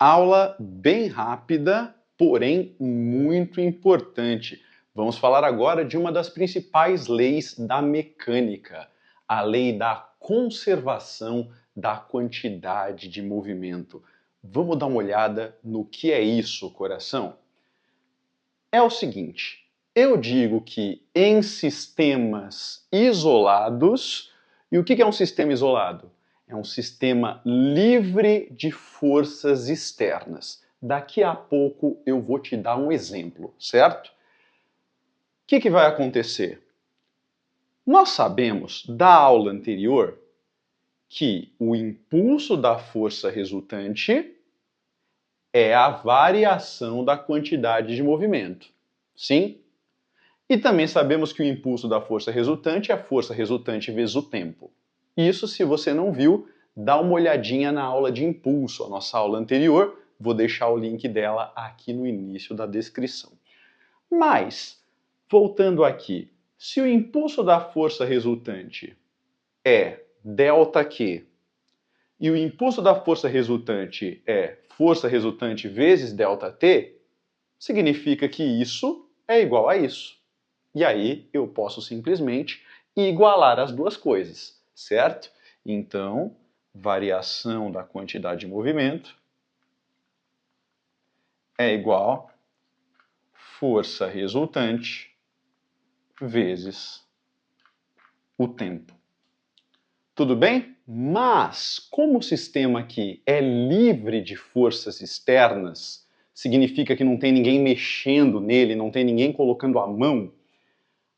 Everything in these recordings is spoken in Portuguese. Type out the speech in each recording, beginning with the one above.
Aula bem rápida, porém muito importante. Vamos falar agora de uma das principais leis da mecânica, a lei da conservação da quantidade de movimento. Vamos dar uma olhada no que é isso, coração? É o seguinte, eu digo que em sistemas isolados, e o que é um sistema isolado? É um sistema livre de forças externas. Daqui a pouco eu vou te dar um exemplo, certo? O que vai acontecer? Nós sabemos da aula anterior que o impulso da força resultante é a variação da quantidade de movimento. Sim? E também sabemos que o impulso da força resultante é a força resultante vezes o tempo. Isso, se você não viu, dá uma olhadinha na aula de impulso, a nossa aula anterior. Vou deixar o link dela aqui no início da descrição. Mas, voltando aqui, se o impulso da força resultante é ΔQ e o impulso da força resultante é força resultante vezes ΔT, significa que isso é igual a isso. E aí eu posso simplesmente igualar as duas coisas, certo? Então, variação da quantidade de movimento é igual força resultante vezes o tempo. Tudo bem? Mas, como o sistema aqui é livre de forças externas, significa que não tem ninguém mexendo nele, não tem ninguém colocando a mão,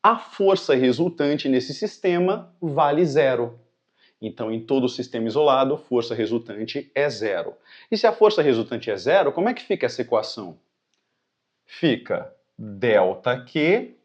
a força resultante nesse sistema vale zero. Então, em todo sistema isolado, força resultante é zero. E se a força resultante é zero, como é que fica essa equação? Fica ΔQ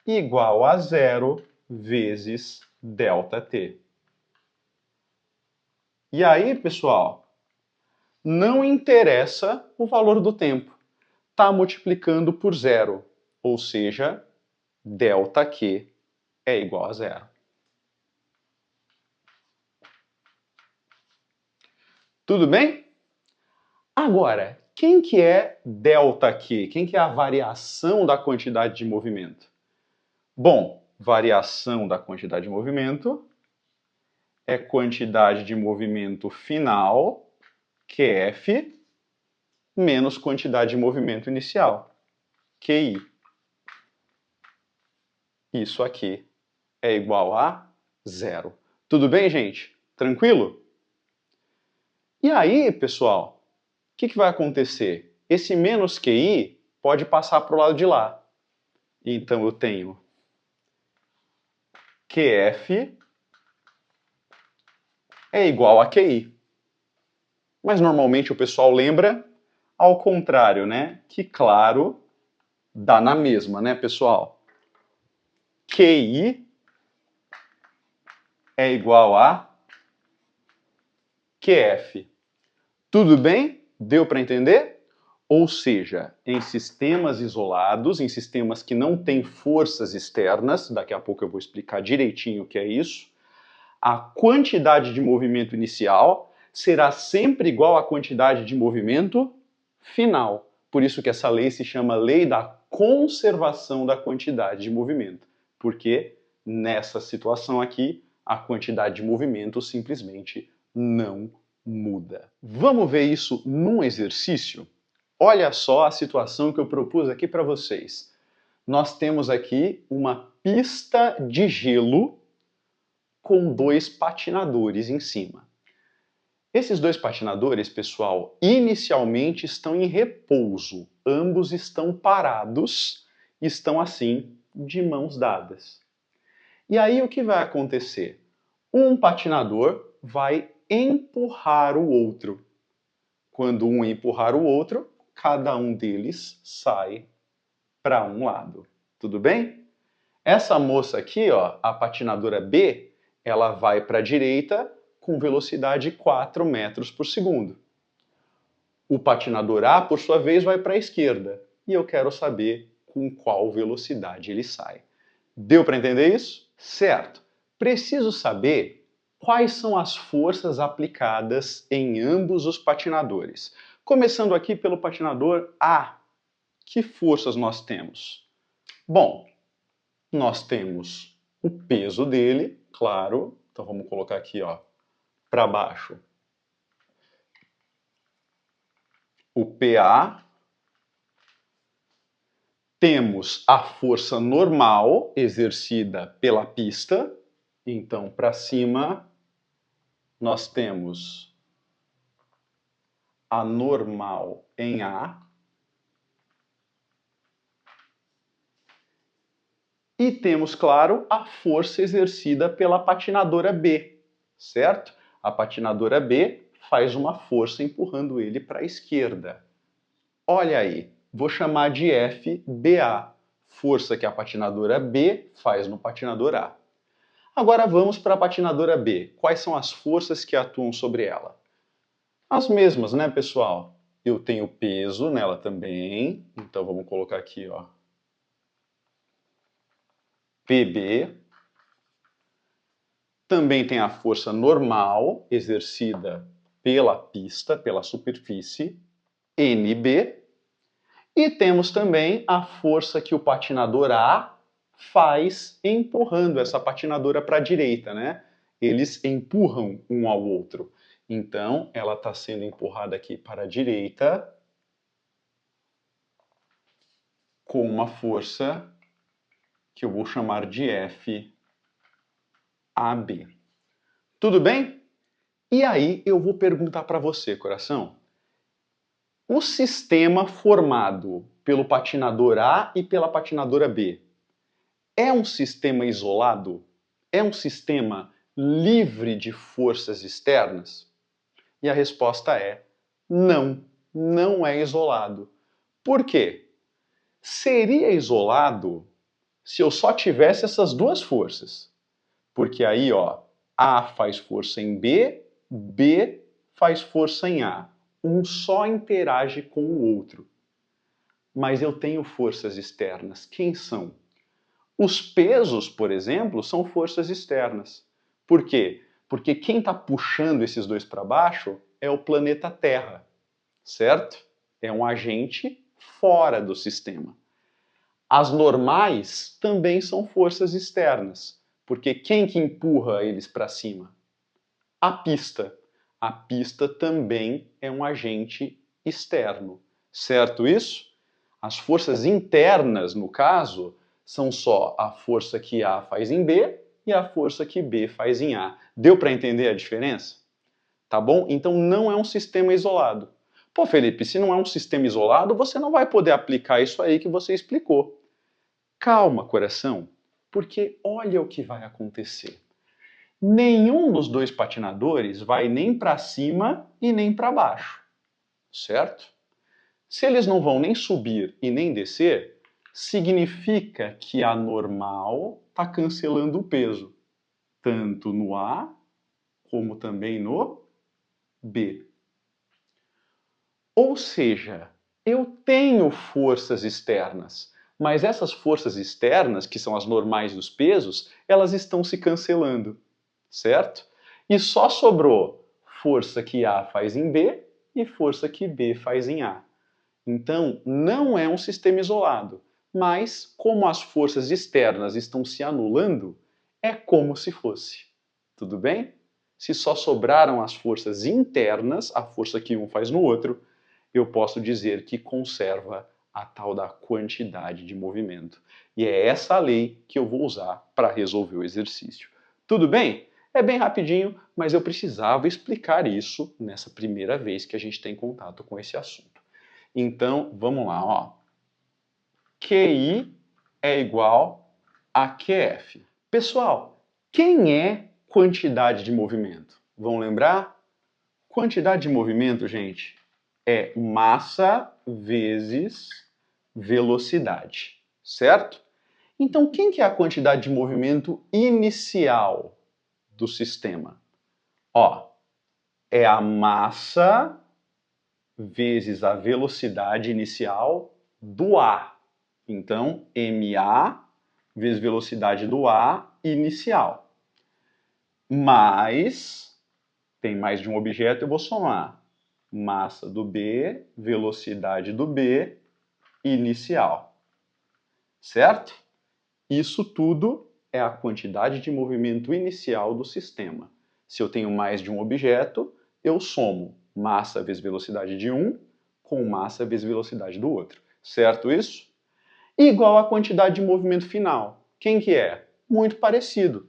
igual a zero vezes ΔT. E aí, pessoal, não interessa o valor do tempo. Está multiplicando por zero, ou seja, ΔQ é igual a zero. Tudo bem? Agora, quem que é ΔQ? Quem que é a variação da quantidade de movimento? Bom, variação da quantidade de movimento é quantidade de movimento final, QF, menos quantidade de movimento inicial, QI. Isso aqui é igual a zero. Tudo bem, gente? Tranquilo? E aí, pessoal, o que vai acontecer? Esse menos QI pode passar para o lado de lá. Então eu tenho QF é igual a QI. Mas normalmente o pessoal lembra ao contrário, né? Que, claro, dá na mesma, né, pessoal? QI é igual a QF. Tudo bem? Deu para entender? Ou seja, em sistemas isolados, em sistemas que não têm forças externas, daqui a pouco eu vou explicar direitinho o que é isso, a quantidade de movimento inicial será sempre igual à quantidade de movimento final. Por isso que essa lei se chama lei da conservação da quantidade de movimento. Porque nessa situação aqui, a quantidade de movimento simplesmente não muda. Vamos ver isso num exercício? Olha só a situação que eu propus aqui para vocês. Nós temos aqui uma pista de gelo com dois patinadores em cima. Esses dois patinadores, pessoal, inicialmente estão em repouso. Ambos estão parados, estão assim, de mãos dadas. E aí o que vai acontecer? Um patinador vai empurrar o outro. Quando um empurrar o outro, cada um deles sai para um lado. Tudo bem? Essa moça aqui, ó, a patinadora B, ela vai para a direita com velocidade 4 metros por segundo. O patinador A, por sua vez, vai para a esquerda. E eu quero saber com qual velocidade ele sai. Deu para entender isso? Certo. Preciso saber quais são as forças aplicadas em ambos os patinadores. Começando aqui pelo patinador A. Que forças nós temos? Bom, nós temos o peso dele, claro. Então vamos colocar aqui, ó, para baixo. O PA. Temos a força normal exercida pela pista. Então, para cima, nós temos a normal em A. E temos, claro, a força exercida pela patinadora B, certo? A patinadora B faz uma força empurrando ele para a esquerda. Olha aí, vou chamar de FBA, força que a patinadora B faz no patinador A. Agora vamos para a patinadora B. Quais são as forças que atuam sobre ela? As mesmas, né, pessoal? Eu tenho peso nela também, então vamos colocar aqui, ó, PB. Também tem a força normal exercida pela pista, pela superfície, NB. E temos também a força que o patinador A faz empurrando essa patinadora para a direita, né? Eles empurram um ao outro. Então, ela está sendo empurrada aqui para a direita com uma força que eu vou chamar de FAB. Tudo bem? E aí eu vou perguntar para você, coração. O sistema formado pelo patinador A e pela patinadora B é um sistema isolado? É um sistema livre de forças externas? E a resposta é não, não é isolado. Por quê? Seria isolado se eu só tivesse essas duas forças. Porque aí, ó, A faz força em B, B faz força em A. Um só interage com o outro. Mas eu tenho forças externas. Quem são? Os pesos, por exemplo, são forças externas. Por quê? Porque quem está puxando esses dois para baixo é o planeta Terra, certo? É um agente fora do sistema. As normais também são forças externas, porque quem que empurra eles para cima? A pista. A pista também é um agente externo, certo isso? As forças internas, no caso, são só a força que A faz em B e a força que B faz em A. Deu para entender a diferença? Tá bom? Então não é um sistema isolado. Pô, Felipe, se não é um sistema isolado, você não vai poder aplicar isso aí que você explicou. Calma, coração, porque olha o que vai acontecer. Nenhum dos dois patinadores vai nem para cima e nem para baixo, certo? Se eles não vão nem subir e nem descer, significa que a normal está cancelando o peso, tanto no A como também no B. Ou seja, eu tenho forças externas, mas essas forças externas, que são as normais dos pesos, elas estão se cancelando, certo? E só sobrou força que A faz em B e força que B faz em A. Então, não é um sistema isolado, mas como as forças externas estão se anulando, é como se fosse. Tudo bem? Se só sobraram as forças internas, a força que um faz no outro, eu posso dizer que conserva a tal da quantidade de movimento. E é essa a lei que eu vou usar para resolver o exercício. Tudo bem? É bem rapidinho, mas eu precisava explicar isso nessa primeira vez que a gente tem contato com esse assunto. Então, vamos lá, ó. QI é igual a QF. Pessoal, quem é quantidade de movimento? Vão lembrar? Quantidade de movimento, gente, é massa vezes velocidade, certo? Então, quem que é a quantidade de movimento inicial do sistema? Ó, é a massa vezes a velocidade inicial do A. Então, MA vezes velocidade do A inicial. Mais, tem mais de um objeto, eu vou somar. massa do B, velocidade do B, inicial. Certo? Isso tudo é a quantidade de movimento inicial do sistema. Se eu tenho mais de um objeto, eu somo massa vezes velocidade de um com massa vezes velocidade do outro. Certo isso? Igual à quantidade de movimento final. Quem que é? Muito parecido.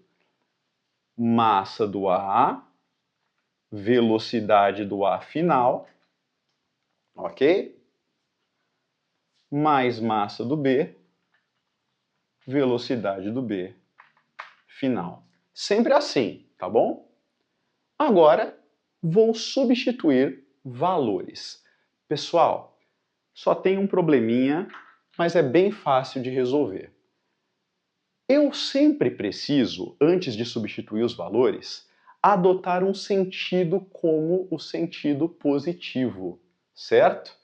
Massa do A, velocidade do A final, ok? Mais massa do B, velocidade do B final. Sempre assim, tá bom? Agora, vou substituir valores. Pessoal, só tem um probleminha, mas é bem fácil de resolver. Eu sempre preciso, antes de substituir os valores, adotar um sentido como o sentido positivo, certo?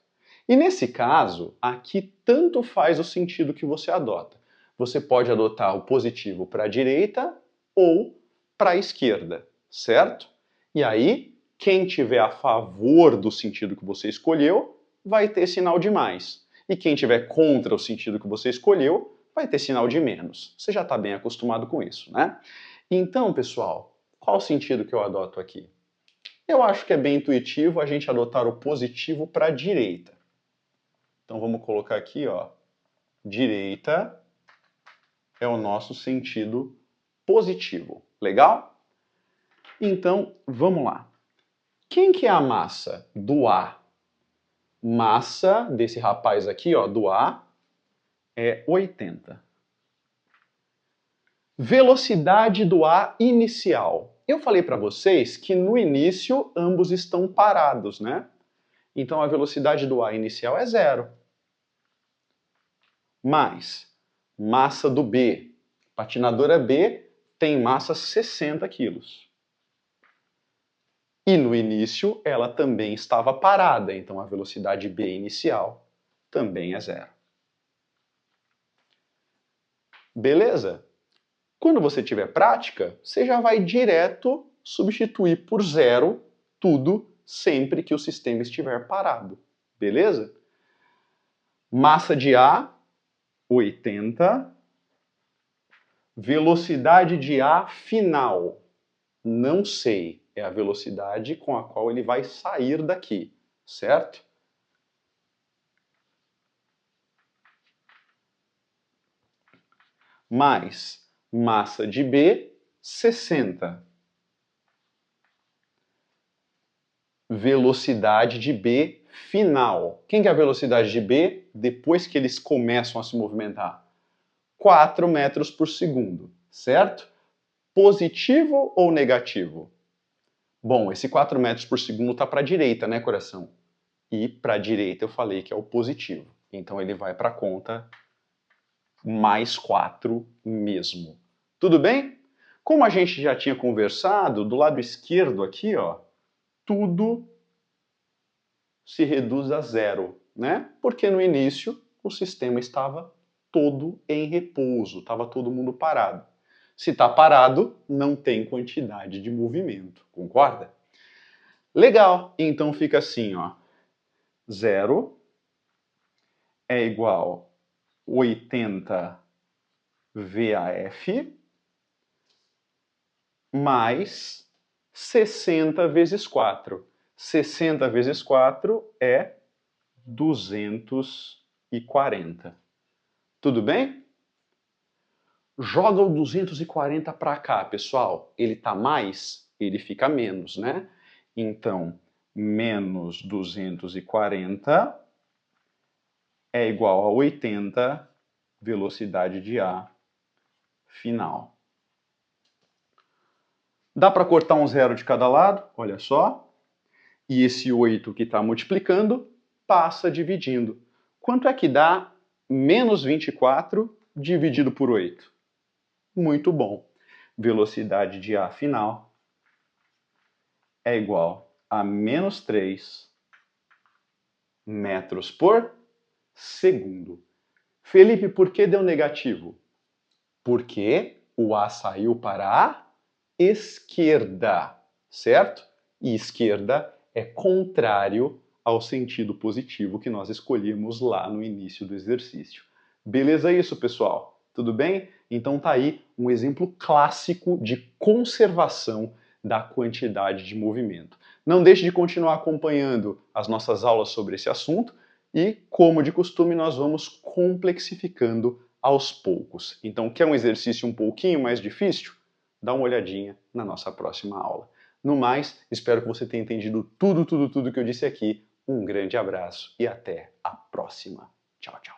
E nesse caso, aqui tanto faz o sentido que você adota. Você pode adotar o positivo para a direita ou para a esquerda, certo? E aí, quem tiver a favor do sentido que você escolheu, vai ter sinal de mais. E quem tiver contra o sentido que você escolheu, vai ter sinal de menos. Você já está bem acostumado com isso, né? Então, pessoal, qual o sentido que eu adoto aqui? Eu acho que é bem intuitivo a gente adotar o positivo para a direita. Então vamos colocar aqui, ó, direita é o nosso sentido positivo. Legal? Então, vamos lá. Quem que é a massa do A? Massa desse rapaz aqui, ó, do A, é 80. Velocidade do A inicial. Eu falei para vocês que no início ambos estão parados, né? Então a velocidade do A inicial é 0. Mais massa do B. Patinadora B tem massa 60 quilos. E no início ela também estava parada, então a velocidade B inicial também é 0. Beleza? Quando você tiver prática, você já vai direto substituir por 0 tudo sempre que o sistema estiver parado. Beleza? Massa de A, 80. Velocidade de A final. Não sei. É a velocidade com a qual ele vai sair daqui. Certo? Mais massa de B, 60. Velocidade de B final. Quem que é a velocidade de B depois que eles começam a se movimentar? 4 metros por segundo, certo? Positivo ou negativo? Bom, esse 4 metros por segundo está para a direita, né, coração? E para a direita eu falei que é o positivo. Então ele vai para a conta mais 4 mesmo. Tudo bem? Como a gente já tinha conversado, do lado esquerdo aqui, ó, tudo se reduz a 0, né? Porque no início o sistema estava todo em repouso, estava todo mundo parado. Se está parado, não tem quantidade de movimento, concorda? Legal, então fica assim, ó. 0 é igual a 80 VAF mais 60 vezes 4. 60 vezes 4 é 240. Tudo bem? Joga o 240 para cá, pessoal. Ele está mais, ele fica menos, né? Então, menos 240 é igual a 80 velocidade de A final. Dá para cortar um zero de cada lado, olha só. E esse 8 que está multiplicando passa dividindo. Quanto é que dá menos 24 dividido por 8? Muito bom. Velocidade de A final é igual a menos 3 metros por segundo. Felipe, por que deu negativo? Porque o A saiu para a esquerda, certo? E esquerda é contrário ao sentido positivo que nós escolhemos lá no início do exercício. Beleza isso, pessoal? Tudo bem? Então tá aí um exemplo clássico de conservação da quantidade de movimento. Não deixe de continuar acompanhando as nossas aulas sobre esse assunto e, como de costume, nós vamos complexificando aos poucos. Então, quer um exercício um pouquinho mais difícil? Dá uma olhadinha na nossa próxima aula. No mais, espero que você tenha entendido tudo que eu disse aqui. Um grande abraço e até a próxima. Tchau, tchau.